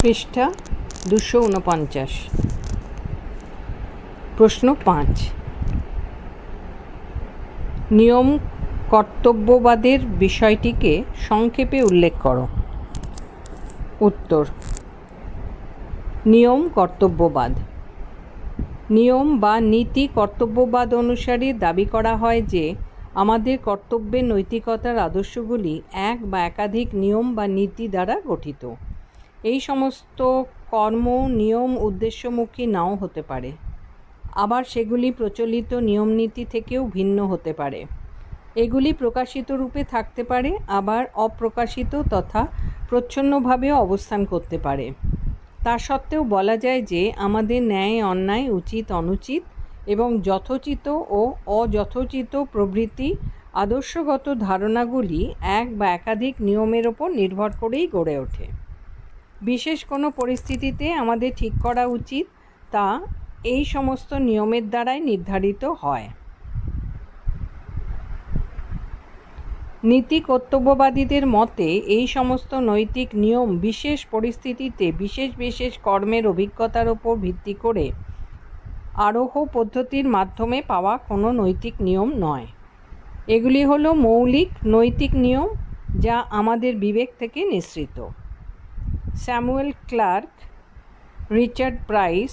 পৃষ্ঠা 249। প্রশ্ন 5। নিয়ম কর্তব্যবাদের বিষয়টিকে সংক্ষেপে উল্লেখ করো। উত্তর: নিয়ম কর্তব্যবাদ। নিয়ম বা নীতি কর্তব্যবাদ অনুসারে দাবি করা হয় যে আমাদের কর্তব্যের নৈতিকতার আদর্শগুলি এক বা একাধিক নিয়ম বা নীতি দ্বারা গঠিত। এই সমস্ত কর্ম নিয়ম উদ্দেশ্যমুখী নাও হতে পারে, আবার সেগুলি প্রচলিত নিয়মনীতি থেকেও ভিন্ন হতে পারে। এগুলি প্রকাশিত রূপে থাকতে পারে, আবার অপ্রকাশিত তথা প্রচ্ছন্নভাবেও অবস্থান করতে পারে। তা সত্ত্বেও বলা যায় যে আমাদের ন্যায় অন্যায়, উচিত অনুচিত এবং যথোচিত ও অযথোচিত প্রভৃতি আদর্শগত ধারণাগুলি এক বা একাধিক নিয়মের ওপর নির্ভর করেই গড়ে ওঠে। বিশেষ কোনো পরিস্থিতিতে আমাদের ঠিক করা উচিত তা এই সমস্ত নিয়মের দ্বারাই নির্ধারিত হয়। নীতি কর্তব্যবাদীদের মতে এই সমস্ত নৈতিক নিয়ম বিশেষ পরিস্থিতিতে বিশেষ বিশেষ কর্মের অভিজ্ঞতার ওপর ভিত্তি করে আরোহ পদ্ধতির মাধ্যমে পাওয়া কোনো নৈতিক নিয়ম নয়। এগুলি হলো মৌলিক নৈতিক নিয়ম যা আমাদের বিবেক থেকে নিঃসৃত। Samuel Clarke, Richard Price,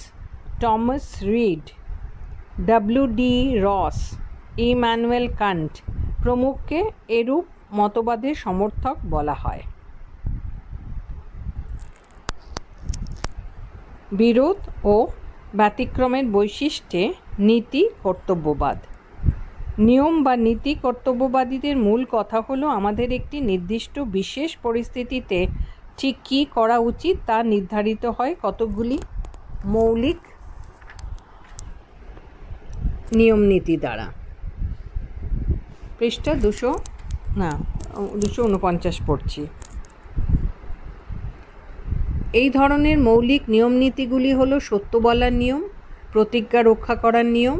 Thomas Reid, W D. Ross, Immanuel Kant প্রমুখকে এরূপ মতবাদের সমর্থক বলা হয়। বিরোধ ও ব্যতিক্রমের বৈশিষ্ট্যে নীতি কর্তব্যবাদ। নিয়ম বা নীতি কর্তব্যবাদীদের মূল কথা হলো আমাদের একটি নির্দিষ্ট বিশেষ পরিস্থিতিতে ঠিক কী করা উচিত তা নির্ধারিত হয় কতকগুলি মৌলিক নিয়ম নীতি দ্বারা। পৃষ্ঠা 249 পড়ছি। এই ধরনের মৌলিক নিয়ম নীতিগুলি হলো সত্য বলার নিয়ম, প্রতিজ্ঞা রক্ষা করার নিয়ম,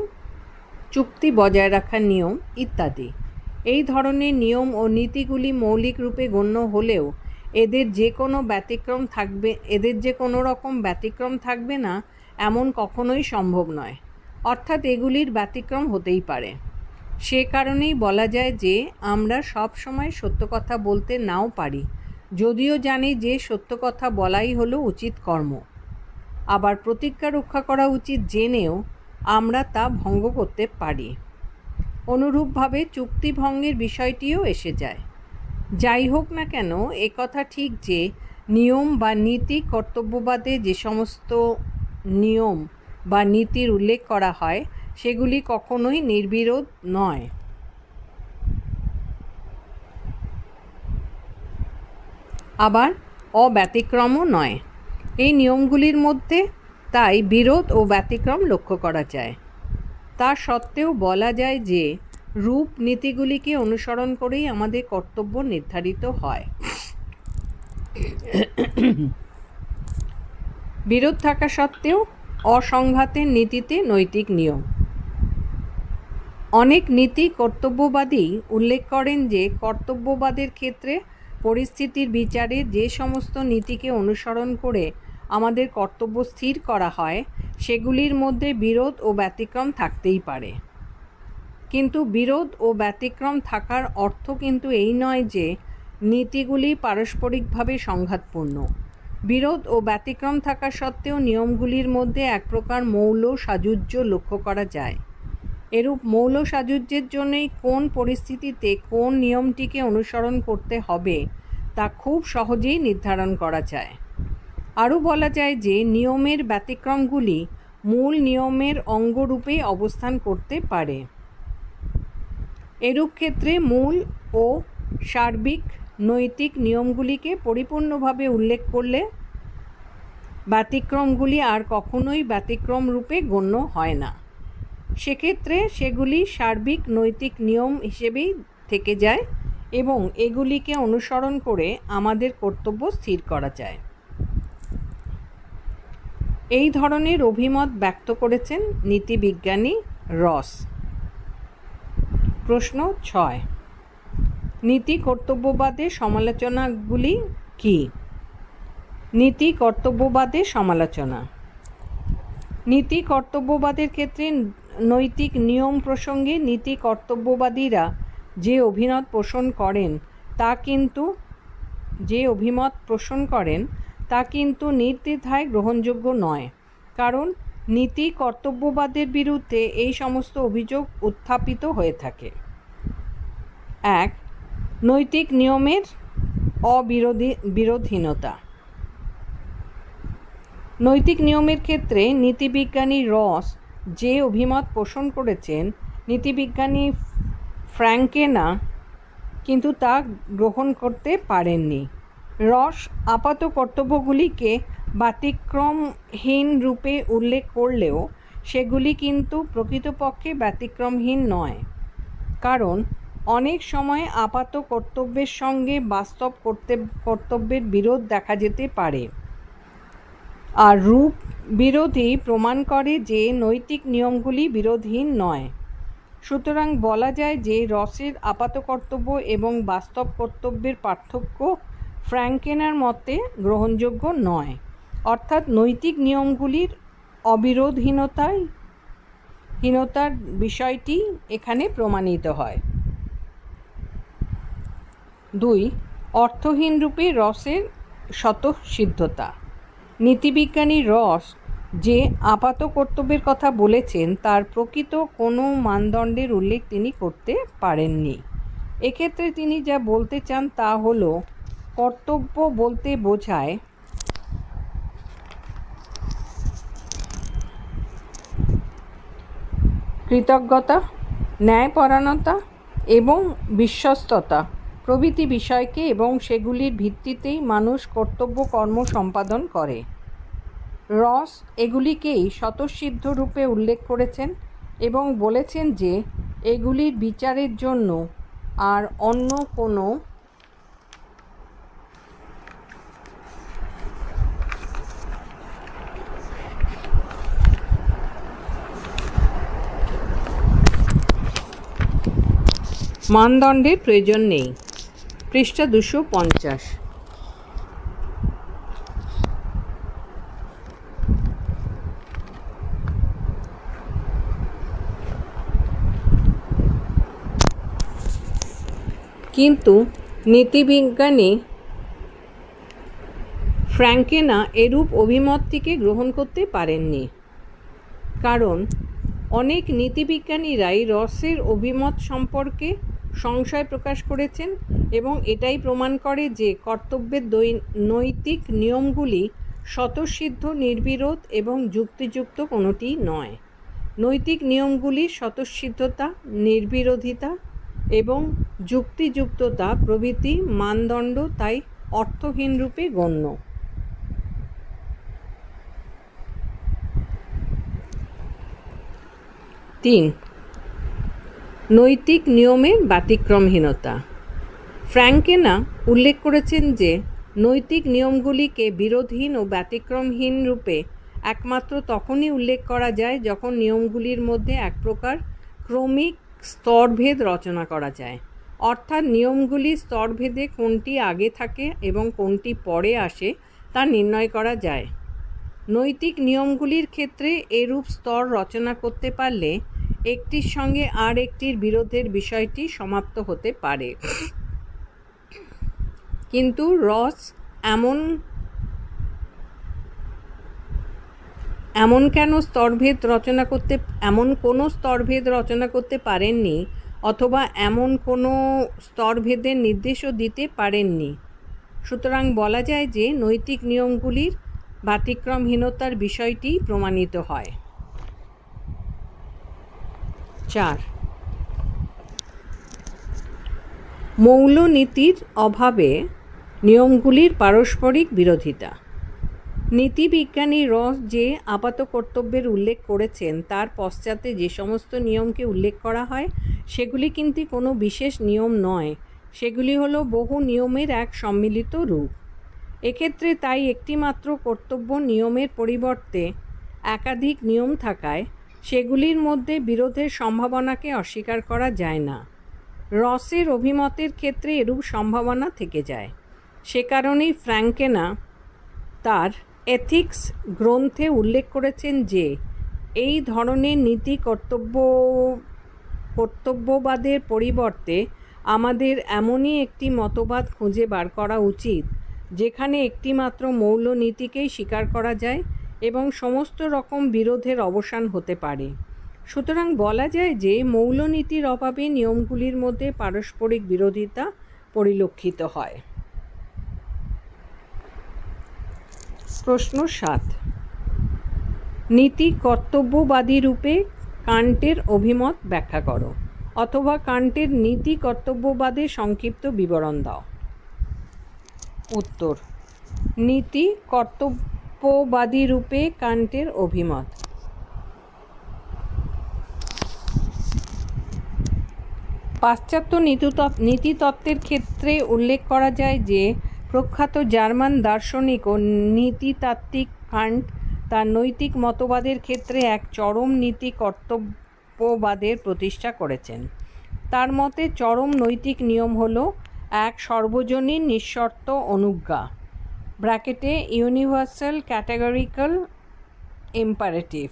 চুক্তি বজায় রাখার নিয়ম ইত্যাদি। এই ধরনের নিয়ম ও নীতিগুলি মৌলিক রূপে গণ্য হলেও এদের যে কোনো রকম ব্যতিক্রম থাকবে না এমন কখনোই সম্ভব নয়, অর্থাৎ এগুলির ব্যতিক্রম হতেই পারে। সে কারণেই বলা যায় যে আমরা সব সময় সত্য কথা বলতে নাও পারি, যদিও জানি যে সত্য কথা বলাই হলো উচিত কর্ম। আবার প্রতিজ্ঞা রক্ষা করা উচিত জেনেও আমরা তা ভঙ্গ করতে পারি। অনুরূপভাবে চুক্তি ভঙ্গের বিষয়টিও এসে যায়। যাই হোক না কেন, একথা ঠিক যে নিয়ম বা নীতি কর্তব্যবাদে যে সমস্ত নিয়ম বা নীতির উল্লেখ করা হয় সেগুলি কখনোই নির্বিরোধ নয়। আবার অব্যতিক্রমও নয়। এই নিয়মগুলির মধ্যে তাই বিরোধ ও ব্যতিক্রম লক্ষ্য করা যায়। তা সত্ত্বেও বলা যায় যে রূপ নীতিগুলিকে অনুসরণ করেই আমাদের কর্তব্য নির্ধারিত হয়। বিরোধ থাকা সত্ত্বেও অসংঘাতের নীতিতে নৈতিক নিয়ম। অনেক নীতি কর্তব্যবাদী উল্লেখ করেন যে কর্তব্যবাদের ক্ষেত্রে পরিস্থিতির বিচারে যে সমস্ত নীতিকে অনুসরণ করে আমাদের কর্তব্য স্থির করা হয় সেগুলির মধ্যে বিরোধ ও ব্যতিক্রম থাকতেই পারে। কিন্তু বিরোধ ও ব্যতিক্রম থাকার অর্থ কিন্তু এই নয় যে নীতিগুলি পারস্পরিকভাবে সংঘাতপূর্ণ। বিরোধ ও ব্যতিক্রম থাকা সত্ত্বেও নিয়মগুলির মধ্যে এক প্রকার মৌল সাযুজ্য লক্ষ্য করা যায়। এরূপ মৌল সাযুজ্যের জন্যই কোন পরিস্থিতিতে কোন নিয়মটিকে অনুসরণ করতে হবে তা খুব সহজেই নির্ধারণ করা যায়। আরও বলা যায় যে নিয়মের ব্যতিক্রমগুলি মূল নিয়মের অঙ্গরূপে অবস্থান করতে পারে। এরূপ ক্ষেত্রে মূল ও সার্বিক নৈতিক নিয়মগুলিকে পরিপূর্ণভাবে উল্লেখ করলে ব্যতিক্রমগুলি আর কখনোই ব্যতিক্রম রূপে গণ্য হয় না। সেক্ষেত্রে সেগুলি সার্বিক নৈতিক নিয়ম হিসেবেই থেকে যায় এবং এগুলিকে অনুসরণ করে আমাদের কর্তব্য স্থির করা যায়। এই ধরনের অভিমত ব্যক্ত করেছেন নীতিবিজ্ঞানী রস। প্রশ্ন 6। নীতি কর্তব্যবাদের সমালোচনাগুলি কী? নীতি কর্তব্যবাদের সমালোচনা। নীতি কর্তব্যবাদের ক্ষেত্রে নৈতিক নিয়ম প্রসঙ্গে নীতি কর্তব্যবাদীরা যে অভিমত পোষণ করেন তা কিন্তু নির্দ্বিধায় গ্রহণযোগ্য নয়, কারণ নীতি কর্তব্যবাদের বিরুদ্ধে এই সমস্ত অভিযোগ উত্থাপিত হয়ে থাকে। 1. নৈতিক নিয়মের বিরোধহীনতা। নৈতিক নিয়মের ক্ষেত্রে নীতিবিজ্ঞানী রস যে অভিমত পোষণ করেছেন, নীতিবিজ্ঞানী ফ্র্যাঙ্কেনা কিন্তু তা গ্রহণ করতে পারেননি। রস আপাত কর্তব্যগুলিকে ব্যতিক্রমহীন রূপে উল্লেখ করলেও সেগুলি কিন্তু প্রকৃতপক্ষে ব্যতিক্রমহীন নয়, কারণ অনেক সময় আপাত কর্তব্যের সঙ্গে বাস্তব কর্তব্যের বিরোধ দেখা যেতে পারে, আর রূপ বিরোধী প্রমাণ করে যে নৈতিক নিয়মগুলি বিরোধহীন নয়। সুতরাং বলা যায় যে রসের আপাত কর্তব্য এবং বাস্তব কর্তব্যের পার্থক্য ফ্র্যাঙ্কেনার মতে গ্রহণযোগ্য নয়, অর্থাৎ নৈতিক নিয়মগুলির অবিরোধহীনতার বিষয়টি এখানে প্রমাণিত হয়। 2. অর্থহীন রূপে রসের স্বতঃসিদ্ধতা। নীতিবিজ্ঞানী রস যে আপাত কর্তব্যের কথা বলেছেন তার প্রকৃত কোনো মানদণ্ডের উল্লেখ তিনি করতে পারেননি। এক্ষেত্রে তিনি যা বলতে চান তা হল, কর্তব্য বলতে বোঝায় কৃতজ্ঞতা, ন্যায়পরায়ণতা এবং বিশ্বস্ততা প্রভৃতি বিষয়কে, এবং সেগুলির ভিত্তিতেই মানুষ কর্তব্য কর্ম সম্পাদন করে। রস এগুলিকেই স্বতঃসিদ্ধ রূপে উল্লেখ করেছেন এবং বলেছেন যে এগুলির বিচারের জন্য আর অন্য কোনো মানদণ্ডের প্রয়োজন নেই। পৃষ্ঠা 250। কিন্তু নীতিবিজ্ঞানী ফ্র্যাঙ্কেনা এরূপ অভিমতটিকে গ্রহণ করতে পারেননি, কারণ অনেক নীতিবিজ্ঞানীরাই রসের অভিমত সম্পর্কে সংশয় প্রকাশ করেছেন এবং এটাই প্রমাণ করে যে কর্তব্যের নৈতিক নিয়মগুলি স্বতঃসিদ্ধ, নির্বিরোধ এবং যুক্তিযুক্ত কোনোটি নয়। নৈতিক নিয়মগুলির স্বতঃসিদ্ধতা, নির্বিরোধিতা এবং যুক্তিযুক্ততা প্রভৃতি মানদণ্ড তাই অর্থহীন রূপে গণ্য। 3. নৈতিক নিয়মের ব্যতিক্রমহীনতা। ফ্র্যাঙ্কেনা উল্লেখ করেছেন যে নৈতিক নিয়মগুলিকে বিরোধহীন ও ব্যতিক্রমহীন রূপে একমাত্র তখনই উল্লেখ করা যায় যখন নিয়মগুলির মধ্যে এক প্রকার ক্রমিক স্তরভেদ রচনা করা যায়, অর্থাৎ নিয়মগুলির স্তরভেদে কোনটি আগে থাকে এবং কোনটি পরে আসে তা নির্ণয় করা যায়। নৈতিক নিয়মগুলির ক্ষেত্রে এরূপ স্তর রচনা করতে পারলে একটির সঙ্গে আর একটির বিরোধের বিষয়টি সমাপ্ত হতে পারে। কিন্তু রস এমন কোনো স্তরভেদ রচনা করতে পারেননি, অথবা এমন কোনো স্তরভেদের নির্দেশও দিতে পারেননি। সুতরাং বলা যায় যে নৈতিক নিয়মগুলির ব্যতিক্রমহীনতার বিষয়টি প্রমাণিত হয়। 4. মৌলনীতির অভাবে নিয়মগুলির পারস্পরিক বিরোধিতা। নীতিবিজ্ঞানী রস যে আপাত কর্তব্যের উল্লেখ করেছেন তার পশ্চাতে যে সমস্ত নিয়মকে উল্লেখ করা হয় সেগুলি কিন্তু কোনো বিশেষ নিয়ম নয়, সেগুলি হলো বহু নিয়মের এক সম্মিলিত রূপ। এক্ষেত্রে তাই একটিমাত্র কর্তব্য নিয়মের পরিবর্তে একাধিক নিয়ম থাকায় সেগুলির মধ্যে বিরোধের সম্ভাবনাকে অস্বীকার করা যায় না। রসের অভিমতের ক্ষেত্রে এরূপ সম্ভাবনা থেকে যায়। সে কারণেই ফ্র্যাঙ্কেনা তার এথিক্স গ্রন্থে উল্লেখ করেছেন যে এই ধরনের নীতি কর্তব্যবাদের পরিবর্তে আমাদের এমনই একটি মতবাদ খুঁজে বার করা উচিত যেখানে একটিমাত্র মৌলনীতিকেই স্বীকার করা যায় এবং সমস্ত রকম বিরোধের অবসান হতে পারে। সুতরাং বলা যায় যে মৌলনীতির অভাবে নিয়মগুলির মধ্যে পারস্পরিক বিরোধিতা পরিলক্ষিত হয়। প্রশ্ন 7, নীতি কর্তব্যবাদী রূপে কান্টের অভিমত ব্যাখ্যা করো, অথবা কান্টের নীতি কর্তব্যবাদের সংক্ষিপ্ত বিবরণ দাও। উত্তর: নীতি কর্তব্যবাদী রূপে কান্টের অভিমত। পাশ্চাত্য নীতিতত্ত্বের ক্ষেত্রে উল্লেখ করা যায় যে প্রখ্যাত জার্মান দার্শনিক ও নীতিতাত্ত্বিক কান্ট তার নৈতিক মতবাদের ক্ষেত্রে এক চরম নীতি কর্তব্যবাদের প্রতিষ্ঠা করেছেন। তার মতে চরম নৈতিক নিয়ম হল এক সর্বজনীন নিঃশর্ত অনুজ্ঞা ইউনিভার্সাল ক্যাটেগরিক্যাল ইম্পারেটিভ,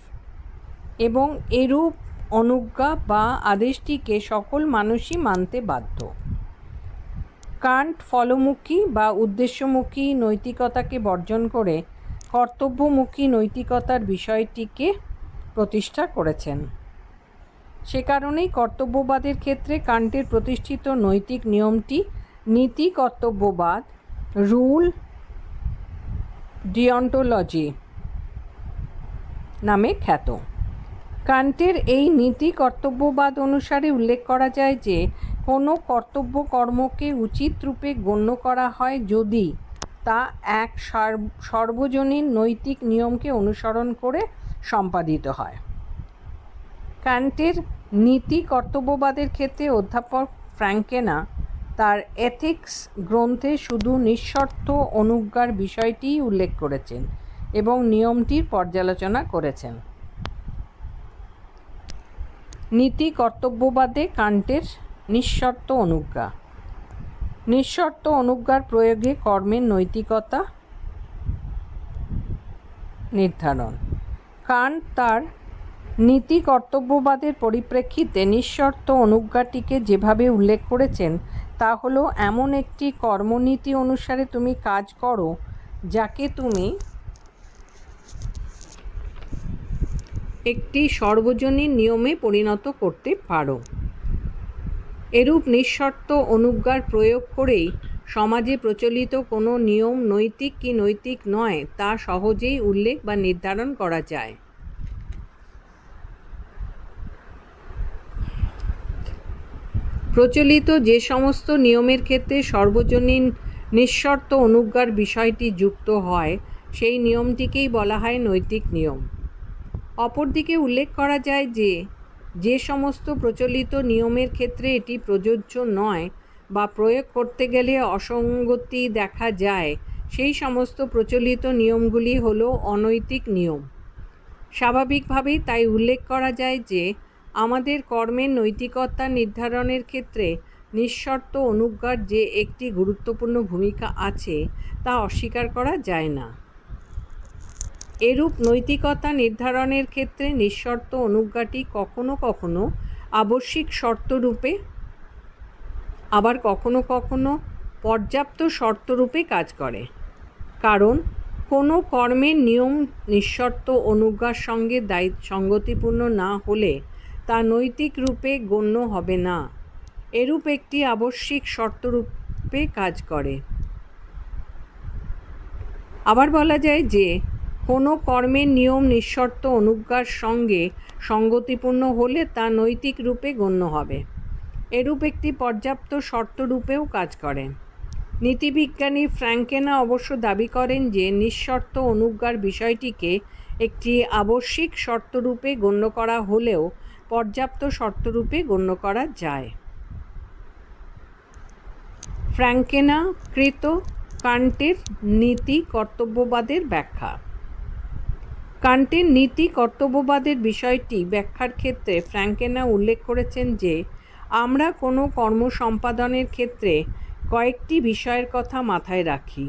এবং এরূপ অনুজ্ঞা বা আদেশটিকে সকল মানুষই মানতে বাধ্য। কান্ট ফলমুখী বা উদ্দেশ্যমুখী নৈতিকতাকে বর্জন করে কর্তব্যমুখী নৈতিকতার বিষয়টিকে প্রতিষ্ঠা করেছেন। সে কারণেই কর্তব্যবাদের ক্ষেত্রে কান্টের প্রতিষ্ঠিত নৈতিক নিয়মটি নীতি কর্তব্যবাদ, রুল ডিওন্টোলজি নামে খ্যাত। কান্টের এই নীতি কর্তব্যবাদ অনুসারে উল্লেখ করা যায় যে কোনো কর্তব্য কর্মকে উচিত রূপে গণ্য করা হয় যদি তা এক সর্বজনীন নৈতিক নিয়মকে অনুসরণ করে সম্পাদিত হয়। কান্টের নীতি কর্তব্যবাদের ক্ষেত্রে অধ্যাপক ফ্র্যাঙ্কেনা তার এথিক্স গ্রন্থে শুধু নিঃশর্ত অনুজ্ঞার বিষয়টিই উল্লেখ করেছেন এবং নিয়মটির পর্যালোচনা করেছেন। নীতি কর্তব্যবাদে কান্টের নিঃশর্ত অনুজ্ঞা। নিঃশর্ত অনুজ্ঞার প্রয়োগে কর্মের নৈতিকতা নির্ধারণ। কান্ট তার নীতি কর্তব্যবাদের পরিপ্রেক্ষিতে নিঃশর্ত অনুজ্ঞাটিকে যেভাবে উল্লেখ করেছেন তা হলো এমন একটি কর্মনীতি অনুসারে তুমি কাজ করো যাকে তুমি একটি সর্বজনীন নিয়মে পরিণত করতে পারো। এরূপ নিঃশর্ত অনুজ্ঞার প্রয়োগ করেই সমাজে প্রচলিত কোনো নিয়ম নৈতিক কি নৈতিক নয় তা সহজেই উল্লেখ বা নির্ধারণ করা যায়। প্রচলিত যে সমস্ত নিয়মের ক্ষেত্রে সর্বজনীন নিঃশর্ত অনুজ্ঞার বিষয়টি যুক্ত হয় সেই নিয়মটিকেই বলা হয় নৈতিক নিয়ম। অপরদিকে উল্লেখ করা যায় যে যে সমস্ত প্রচলিত নিয়মের ক্ষেত্রে এটি প্রযোজ্য নয় বা প্রয়োগ করতে গেলে অসঙ্গতি দেখা যায় সেই সমস্ত প্রচলিত নিয়মগুলি হল অনৈতিক নিয়ম। স্বাভাবিকভাবেই তাই উল্লেখ করা যায় যে আমাদের কর্মের নৈতিকতা নির্ধারণের ক্ষেত্রে নিঃশর্ত অনুজ্ঞার যে একটি গুরুত্বপূর্ণ ভূমিকা আছে তা অস্বীকার করা যায় না। এরূপ নৈতিকতা নির্ধারণের ক্ষেত্রে নিঃশর্ত অনুজ্ঞাটি কখনো কখনো আবশ্যিক শর্তরূপে আবার কখনো কখনো পর্যাপ্ত শর্তরূপে কাজ করে, কারণ কোনো কর্মের নিয়ম নিঃশর্ত অনুজ্ঞার সঙ্গে সঙ্গতিপূর্ণ না হলে তা নৈতিক রূপে গণ্য হবে না। এরূপ একটি আবশ্যিক শর্তরূপে কাজ করে। আবার বলা যায় যে কোনো কর্মের নিয়ম নিঃশর্ত অনুজ্ঞার সঙ্গে সঙ্গতিপূর্ণ হলে তা নৈতিক রূপে গণ্য হবে। এরূপ একটি পর্যাপ্ত শর্তরূপেও কাজ করে। নীতিবিজ্ঞানী ফ্র্যাঙ্কেনা অবশ্য দাবি করেন যে নিঃশর্ত অনুজ্ঞার বিষয়টিকে একটি আবশ্যিক শর্তরূপে গণ্য করা হলেও পর্যাপ্ত শর্তরূপে গণ্য করা যায়। ফ্র্যাঙ্কেনা কৃত কান্টের নীতি কর্তব্যবাদের ব্যাখ্যা। কান্টের নীতি কর্তব্যবাদের বিষয়টি ব্যাখ্যার ক্ষেত্রে ফ্র্যাঙ্কেনা উল্লেখ করেছেন যে আমরা কোনো কর্ম সম্পাদনের ক্ষেত্রে কয়েকটি বিষয়ের কথা মাথায় রাখি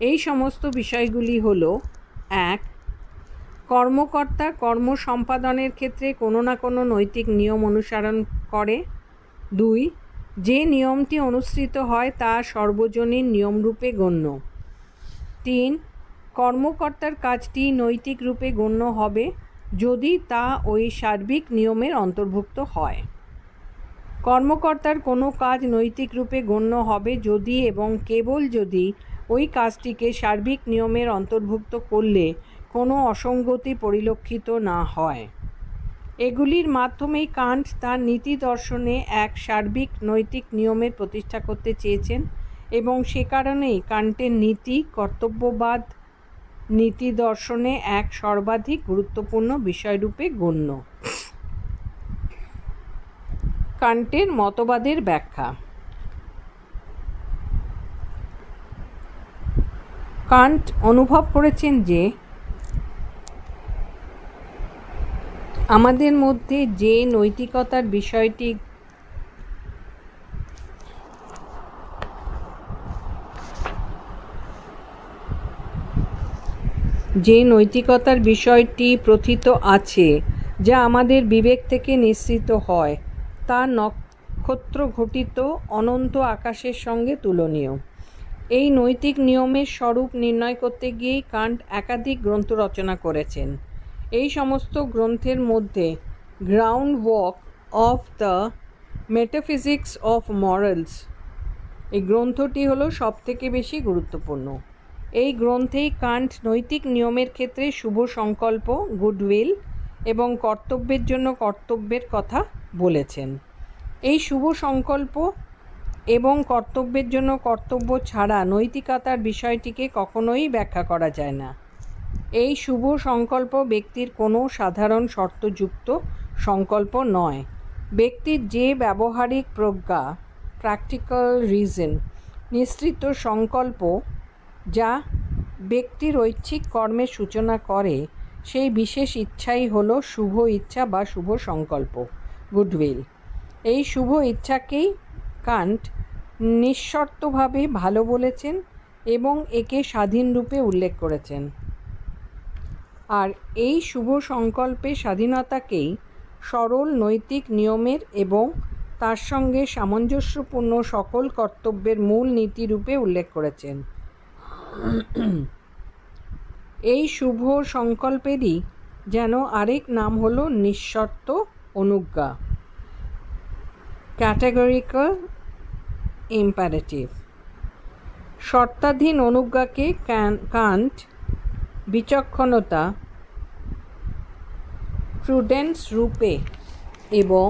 এই সমস্ত বিষয়গুলি হলো: 1. কর্মকর্তা কর্ম সম্পাদনের ক্ষেত্রে কোনো না কোনো নৈতিক নিয়ম অনুসরণ করে। 2. যে নিয়মটি অনুসৃত হয় তা সর্বজনীন নিয়মরূপে গণ্য। 3. কর্মকর্তার কাজটি নৈতিক রূপে গণ্য হবে যদি তা ওই সার্বিক নিয়মের অন্তর্ভুক্ত হয়। কর্মকর্তার কোনো কাজ নৈতিক রূপে গণ্য হবে যদি এবং কেবল যদি ওই কাজটিকে সার্বিক নিয়মের অন্তর্ভুক্ত করলে কোনো অসঙ্গতি পরিলক্ষিত না হয়। এগুলির মাধ্যমেই কান্ট তার নীতি দর্শনে এক সার্বিক নৈতিক নিয়মের প্রতিষ্ঠা করতে চেয়েছেন এবং সে কারণেই কান্টের নীতি কর্তব্যবাদ নীতি দর্শনে এক সর্বাধিক গুরুত্বপূর্ণ বিষয়রূপে গণ্য। কান্টের মতবাদের ব্যাখ্যা। কান্ট অনুভব করেছেন যে আমাদের মধ্যে যে নৈতিকতার বিষয়টি প্রথিত আছে, যা আমাদের বিবেক থেকে নিঃসৃত হয়, তা নক্ষত্র ঘটিত অনন্ত আকাশের সঙ্গে তুলনীয়। এই নৈতিক নিয়মের স্বরূপ নির্ণয় করতে গিয়েই কান্ট একাধিক গ্রন্থ রচনা করেছেন। এই সমস্ত গ্রন্থের মধ্যে ground work of the metaphysics of morals এই গ্রন্থটি হলো সবথেকে বেশি গুরুত্বপূর্ণ। এই গ্রন্থেই কান্ট নৈতিক নিয়মের ক্ষেত্রে শুভ সংকল্প, গুডউইল এবং কর্তব্যের জন্য কর্তব্যের কথা বলেছেন। এই শুভ সংকল্প এবং কর্তব্যের জন্য কর্তব্য ছাড়া নৈতিকতার বিষয়টিকে কখনোই ব্যাখ্যা করা যায় না। এই শুভ সংকল্প ব্যক্তির কোনো সাধারণ শর্তযুক্ত সংকল্প নয়। ব্যক্তির যে ব্যবহারিক প্রজ্ঞা, প্র্যাকটিক্যাল রিজন নিঃসৃত সংকল্প, যা ব্যক্তির ঐচ্ছিক কর্মের সূচনা করে, সেই বিশেষ ইচ্ছাই হলো শুভ ইচ্ছা বা শুভ সংকল্প, গুডউইল। এই শুভ ইচ্ছাকেই কান্ট নিঃশর্তভাবে ভালো বলেছেন এবং একে স্বাধীনরূপে উল্লেখ করেছেন। আর এই শুভ সংকল্পের স্বাধীনতাকেই সরল নৈতিক নিয়মের এবং তার সঙ্গে সামঞ্জস্যপূর্ণ সকল কর্তব্যের মূল নীতিরূপে উল্লেখ করেছেন। এই শুভ সংকল্পেরই যেন আরেক নাম হলো নিঃশর্ত অনুজ্ঞা, ক্যাটেগরিক্যাল ইম্পারেটিভ। শর্তাধীন অনুজ্ঞাকে কান্ট বিচক্ষণতা, প্রুডেন্স রূপে এবং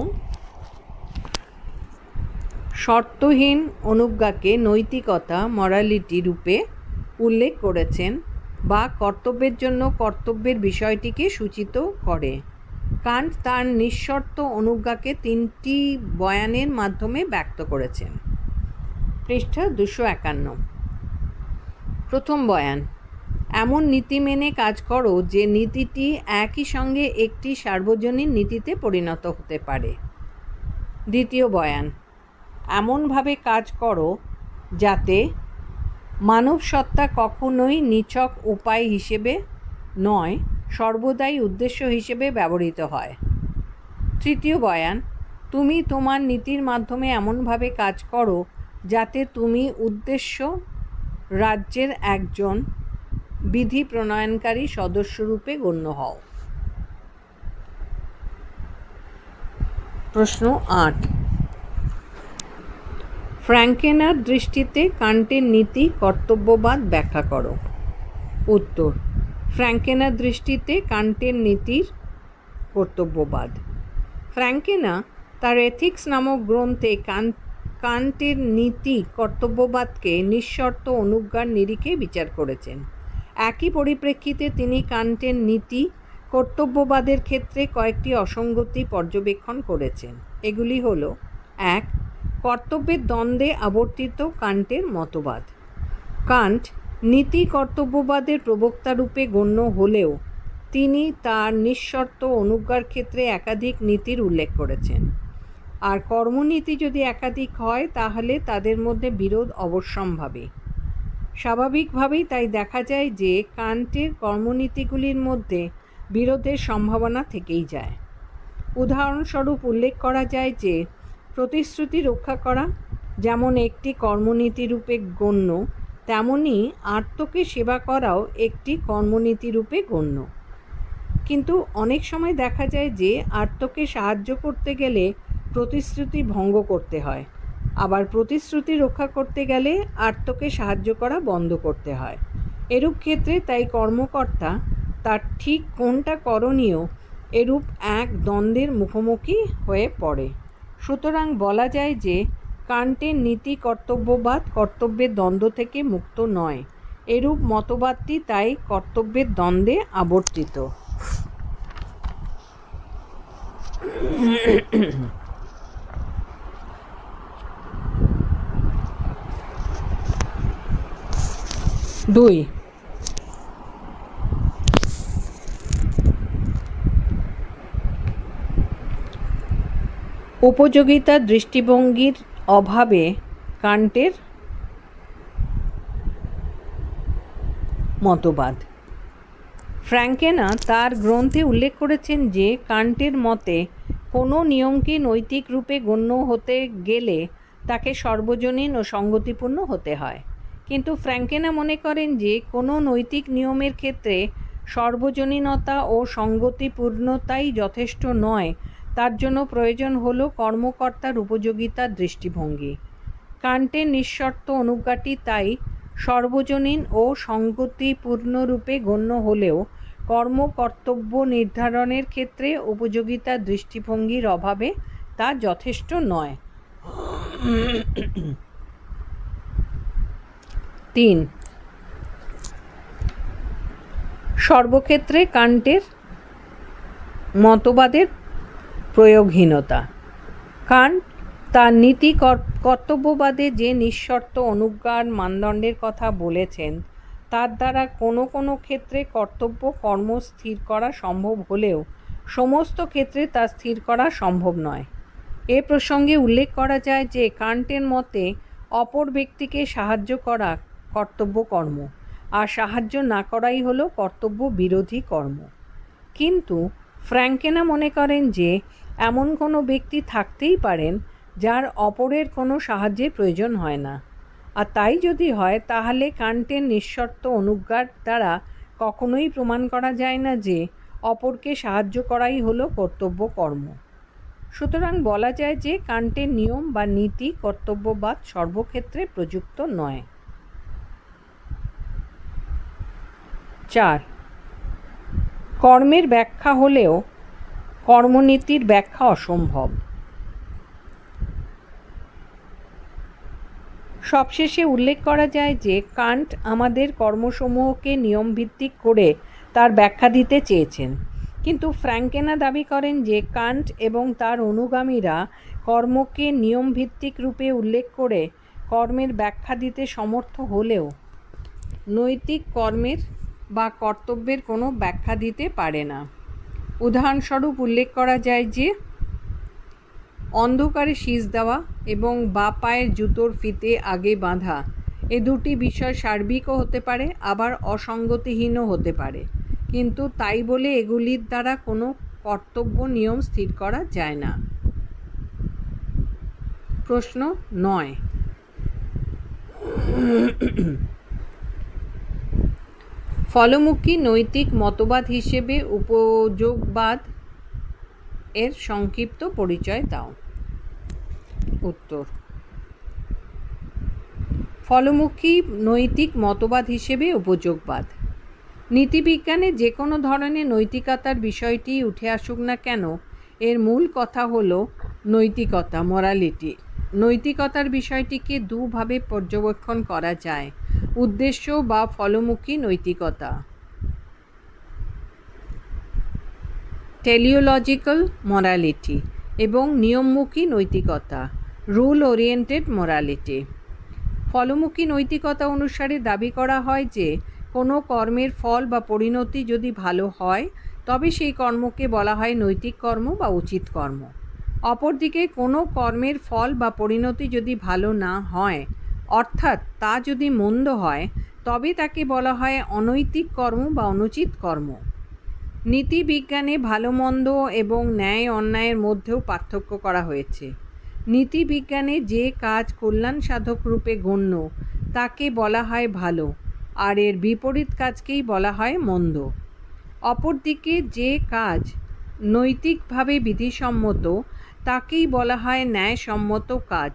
শর্তহীন অনুজ্ঞাকে নৈতিকতা, মরালিটি রূপে উল্লেখ করেছেন বা কর্তব্যের জন্য কর্তব্যের বিষয়টিকে সূচিত করে। কান্ট তার নিঃশর্ত অনুজ্ঞাকে 3টি বয়ানের মাধ্যমে ব্যক্ত করেছেন। পৃষ্ঠা 251। প্রথম বয়ান: এমন নীতি মেনে কাজ করো যে নীতিটি একই সঙ্গে একটি সার্বজনীন নীতিতে পরিণত হতে পারে। দ্বিতীয় বয়ান: এমনভাবে কাজ করো যাতে মানব সত্তা কখনোই নিছক উপায় হিসেবে নয়, সর্বদাই উদ্দেশ্য হিসেবে ব্যবহৃত হয়। তৃতীয় বয়ান: তুমি তোমার নীতির মাধ্যমে এমনভাবে কাজ করো যাতে তুমি উদ্দেশ্য রাজ্যের একজন বিধি প্রণয়নকারী সদস্যরূপে গণ্য হও। প্রশ্ন 8। ফ্র্যাঙ্কেনার দৃষ্টিতে কান্টের নীতি কর্তব্যবাদ ব্যাখ্যা করো। উত্তর: ফ্র্যাঙ্কেনার দৃষ্টিতে কান্টের নীতির কর্তব্যবাদ। ফ্র্যাঙ্কেনা তার এথিক্স নামক গ্রন্থে কান্টের নীতি কর্তব্যবাদকে নিঃশর্ত অনুজ্ঞার নিরিখে বিচার করেছেন। একই পরিপ্রেক্ষিতে তিনি কান্টের নীতি কর্তব্যবাদের ক্ষেত্রে কয়েকটি অসঙ্গতি পর্যবেক্ষণ করেছেন। এগুলি হলো: 1. কর্তব্যের দ্বন্দ্বে আবর্তিত কান্টের মতবাদ। কান্ট নীতি কর্তব্যবাদের প্রবক্তারূপে গণ্য হলেও তিনি তার নিঃশর্ত অনুজ্ঞার ক্ষেত্রে একাধিক নীতির উল্লেখ করেছেন। আর কর্মনীতি যদি একাধিক হয় তাহলে তাদের মধ্যে বিরোধ অবশ্যম্ভাবী। স্বাভাবিকভাবেই তাই দেখা যায় যে কান্টের কর্মনীতিগুলির মধ্যে বিরোধের সম্ভাবনা থেকেই যায়। উদাহরণস্বরূপ উল্লেখ করা যায় যে প্রতিশ্রুতি রক্ষা করা যেমন একটি কর্মনীতিরূপে গণ্য, তেমনি আর্তকে সেবা করাও একটি কর্মনীতিরূপে গণ্য। কিন্তু অনেক সময় দেখা যায় যে আর্তকে সাহায্য করতে গেলে প্রতিশ্রুতি ভঙ্গ করতে হয়, আবার প্রতিশ্রুতি রক্ষা করতে গেলে আর্তকে সাহায্য করা বন্ধ করতে হয়। এরূপ ক্ষেত্রে তাই কর্মকর্তা তার ঠিক কোনটা করণীয় এরূপ এক দ্বন্দ্বের মুখোমুখি হয়ে পড়ে। সুতরাং বলা যায় যে কান্টের নীতি কর্তব্যবাদ কর্তব্যের দ্বন্দ্ব থেকে মুক্ত নয়। এরূপ মতবাদটি তাই কর্তব্যের দ্বন্দ্বে আবর্তিত। দুই, উপযোগিতা দৃষ্টিভঙ্গির অভাবে কান্টের মতবাদ। ফ্র্যাঙ্কেনা তার গ্রন্থে উল্লেখ করেছেন যে কান্টের মতে কোনো নিয়মকে নৈতিক রূপে গণ্য হতে গেলে তাকে সর্বজনীন ও সঙ্গতিপূর্ণ হতে হয়। কিন্তু ফ্র্যাঙ্কেনা মনে করেন যে কোনো নৈতিক নিয়মের ক্ষেত্রে সর্বজনীনতা ও সঙ্গতিপূর্ণতাই যথেষ্ট নয়, তার জন্য প্রয়োজন হলো কর্মকর্তার উপযোগিতার দৃষ্টিভঙ্গি। কান্টের নিঃশর্ত অনুজ্ঞাটি তাই সর্বজনীন ও সঙ্গতিপূর্ণরূপে গণ্য হলেও কর্মকর্তব্য নির্ধারণের ক্ষেত্রে উপযোগিতার দৃষ্টিভঙ্গির অভাবে তা যথেষ্ট নয়। 3. সর্বক্ষেত্রে কান্টের মতবাদের প্রয়োগহীনতা। কান্ট তার নীতি কর্তব্যবাদে যে নিঃশর্ত অনুজ্ঞার মানদণ্ডের কথা বলেছেন তার দ্বারা কোনো কোনো ক্ষেত্রে কর্তব্য কর্ম স্থির করা সম্ভব হলেও সমস্ত ক্ষেত্রে তা স্থির করা সম্ভব নয়। এ প্রসঙ্গে উল্লেখ করা যায় যে কান্টের মতে অপর ব্যক্তিকে সাহায্য করা কর্তব্য কর্ম, আর সাহায্য না করাই হলো কর্তব্য বিরোধী কর্ম। কিন্তু ফ্র্যাঙ্কেনা মনে করেন যে এমন কোনো ব্যক্তি থাকতেই পারেন যার অপরের কোনো সাহায্যের প্রয়োজন হয় না, আর তাই যদি হয় তাহলে কান্টের নিঃশর্ত অনুজ্ঞার দ্বারা কখনোই প্রমাণ করা যায় না যে অপরকে সাহায্য করাই হলো কর্তব্য কর্ম। সুতরাং বলা যায় যে কান্টের নিয়ম বা নীতি কর্তব্যবাদ সর্বক্ষেত্রে প্রযুক্ত নয়। 4. কর্মের ব্যাখ্যা হলেও কর্মনীতির ব্যাখ্যা অসম্ভব। সবশেষে উল্লেখ করা যায় যে কান্ট আমাদের কর্মসমূহকে নিয়মভিত্তিক করে তার ব্যাখ্যা দিতে চেয়েছেন, কিন্তু ফ্র্যাঙ্কেনা দাবি করেন যে কান্ট এবং তার অনুগামীরা কর্মকে নিয়মভিত্তিক রূপে উল্লেখ করে কর্মের ব্যাখ্যা দিতে সমর্থ হলেও নৈতিক কর্মের বা কর্তব্যের কোনো ব্যাখ্যা দিতে পারে না। উদাহরণস্বরূপ উল্লেখ করা যায় যে অন্ধকারে শীষ দেওয়া এবং বা পায়ের জুতোর ফিতে আগে বাঁধা এ দুটি বিষয় সার্বিকও হতে পারে, আবার অসঙ্গতিহীনও হতে পারে, কিন্তু তাই বলে এগুলির দ্বারা কোনো কর্তব্য নিয়ম স্থির করা যায় না। প্রশ্ন 9. ফলমুখী নৈতিক মতবাদ হিসেবে উপযোগবাদ এর সংক্ষিপ্ত পরিচয় দাও। উত্তর: ফলমুখী নৈতিক মতবাদ হিসেবে উপযোগবাদ নীতিবিজ্ঞানে যে কোনো ধরনের নৈতিকতার বিষয়টি উঠে আসুক না কেন, এর মূল কথা হলো নৈতিকতা, মোরালিটি। নৈতিকতার বিষয়টিকে দুভাবে পর্যবেক্ষণ করা যায়: উদ্দেশ্য বা ফলমুখী নৈতিকতা, টেলিওলজিক্যাল মোরালিটি, এবং নিয়মমুখী নৈতিকতা, রুল ওরিয়েন্টেড মোরালিটি। ফলমুখী নৈতিকতা অনুসারে দাবি করা হয় যে কোনো কর্মের ফল বা পরিণতি যদি ভালো হয় তবে সেই কর্মকে বলা হয় নৈতিক কর্ম বা উচিত কর্ম। অপরদিকে কোনো কর্মের ফল বা পরিণতি যদি ভালো না হয় অর্থাৎ তা যদি মন্দ হয় তবে তাকে বলা হয় অনৈতিক কর্ম বা অনুচিত কর্ম। নীতিবিজ্ঞানে ভালো মন্দ এবং ন্যায় অন্যায়ের মধ্যেও পার্থক্য করা হয়েছে। নীতিবিজ্ঞানে যে কাজ কল্যাণ সাধক রূপে গণ্য তাকে বলা হয় ভালো, আর এর বিপরীত কাজকেই বলা হয় মন্দ। অপরদিকে যে কাজ নৈতিকভাবে বিধিসম্মত তাকেই বলা হয় ন্যায়সম্মত কাজ,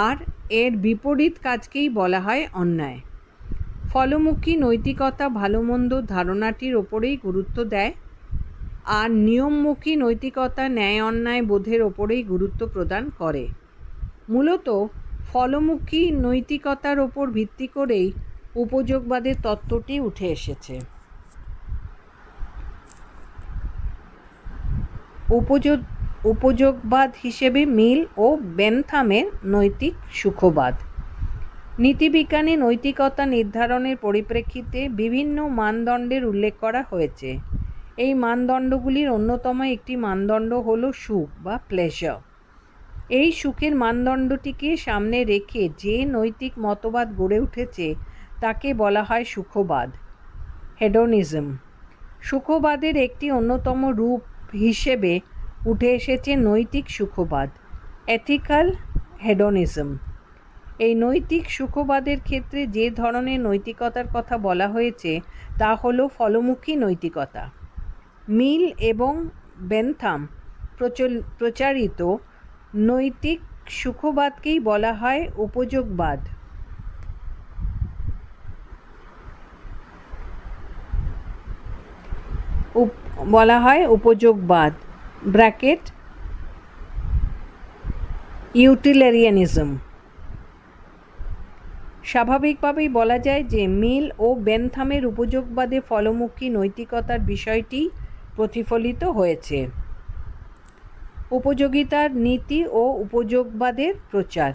আর এর বিপরীত কাজকেই বলা হয় অন্যায়। ফলমুখী নৈতিকতা ভালো মন্দ ধারণাটির ওপরেই গুরুত্ব দেয়, আর নিয়মমুখী নৈতিকতা ন্যায় অন্যায় বোধের ওপরেই গুরুত্ব প্রদান করে। মূলত ফলমুখী নৈতিকতার ওপর ভিত্তি করেই উপযোগবাদের তত্ত্বটি উঠে এসেছে। উপযোগবাদ হিসেবে মিল ও বেনথামের নৈতিক সুখবাদ। নীতিবিজ্ঞানে নৈতিকতা নির্ধারণের পরিপ্রেক্ষিতে বিভিন্ন মানদণ্ডের উল্লেখ করা হয়েছে। এই মানদণ্ডগুলির অন্যতম একটি মানদণ্ড হলো সুখ বা প্লেজার। এই সুখের মানদণ্ডটিকে সামনে রেখে যে নৈতিক মতবাদ গড়ে উঠেছে তাকে বলা হয় সুখবাদ, হেডোনিজম। সুখবাদের একটি অন্যতম রূপ হিসেবে উঠে এসেছে নৈতিক সুখবাদ, এথিক্যাল হেডোনিজম। এই নৈতিক সুখবাদের ক্ষেত্রে যে ধরনের নৈতিকতার কথা বলা হয়েছে তা হলো ফলমুখী নৈতিকতা। মিল এবং বেনথাম প্রচারিত নৈতিক সুখবাদকেই বলা হয় উপযোগবাদ। উপযোগবাদ ব্র্যাকেট ইউটিলিটারিয়ানিজম। স্বাভাবিকভাবেই বলা যায় যে মিল ও বেনথামের উপযোগবাদে ফলমুখী নৈতিকতার বিষয়টি প্রতিফলিত হয়েছে। উপযোগিতার নীতি ও উপযোগবাদের প্রচার।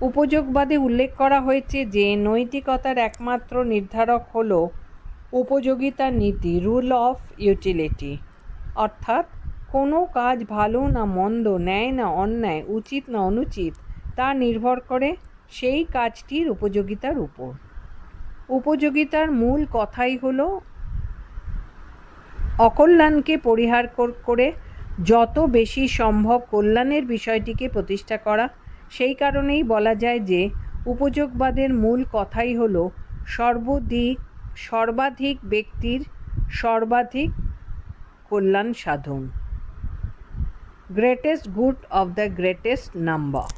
উপযোগবাদে উল্লেখ করা হয়েছে যে নৈতিকতার একমাত্র নির্ধারক হল উপযোগিতার নীতি, রুল অফ ইউটিলিটি। অর্থাৎ কোনো কাজ ভালো না মন্দ, ন্যায় না অন্যায়, উচিত না অনুচিত তা নির্ভর করে সেই কাজটির উপযোগিতার উপর। উপযোগিতার মূল কথাই হলো অকল্যাণকে পরিহার করে যত বেশি সম্ভব কল্যাণের বিষয়টিকে প্রতিষ্ঠা করা। সেই কারণেই বলা যায় যে উপযোগবাদের মূল কথাই হলো সর্বাধিক ব্যক্তির সর্বাধিক কল্যাণ সাধন, greatest good of the greatest number.